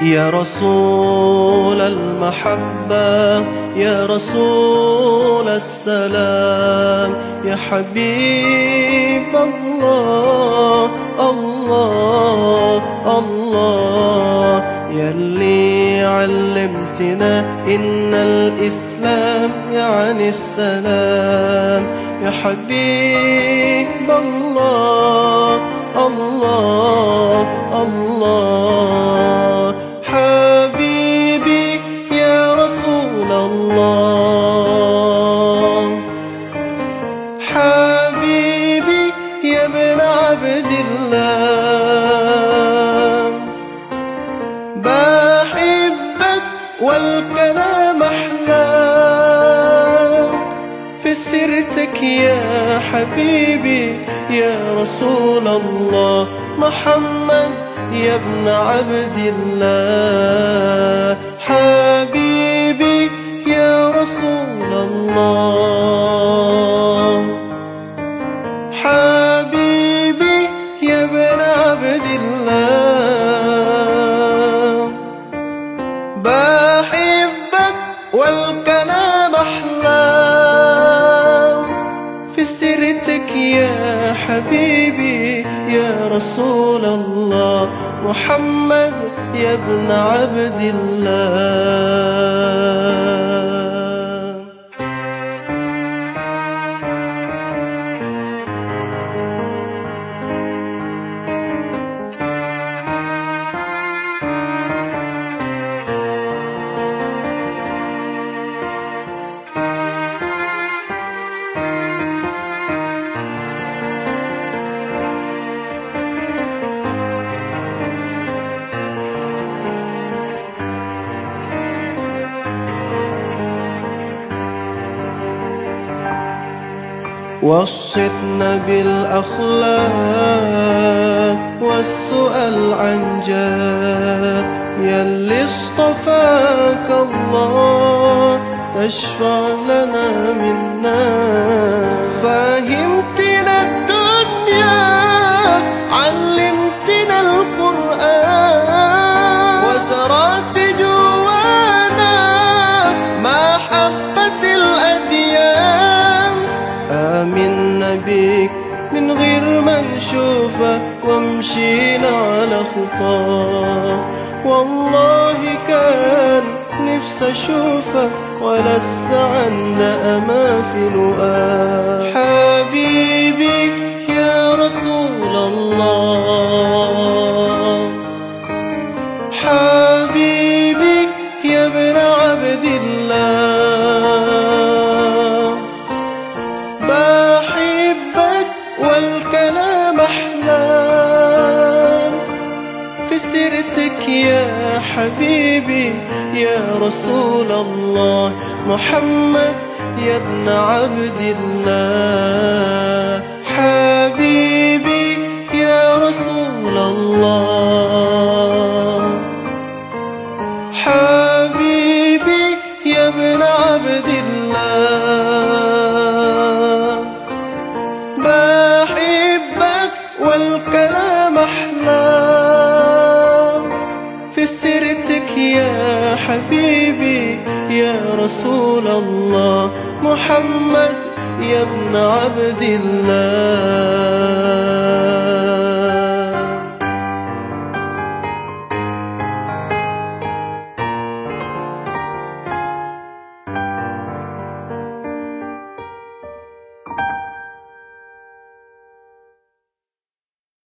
يا رسول المحبة، يا رسول السلام، يا حبيب الله الله الله، يلي علمتنا إن الإسلام يعني السلام، يا حبيب الله الله الله، حبيبي يا رسول الله، حبيبي يا ابن عبد الله، بحبك والكلام أحلى في سيرتك يا حبيبي يا رسول الله، محمد يا ابن عبد الله، حبيبي يا رسول الله، حبيبي يا ابن عبد الله، بحبك والكلام أحلى في سيرتك يا حبيبي يا رسول الله، محمد يا ابن عبد الله. وصتنا بالأخلاق والسؤال عن جاه، يلي اصطفاك الله تشفع لنا منا، فهمتنا الدنيا علمتنا القرآن، وزرعت جوانا محبة الأديان، آمنا بيك من غير ما نشوفك ومشينا على خطاك، والله كان نفسي أشوفك ولسه عنا أما في لقاك، حبيبي يا رسول الله، حبيبي يا ابن عبد الله، بحبك والكلام أحلى في سيرتك يا حبيبي يا رسول الله، محمد يا ابن عبد الله، حبيبي يا رسول الله، حبيبي يا ابن عبد الله، بحبك والكلام أحلى في سيرتك يا حبيبي يا رسول الله، محمد يا ابن عبد الله.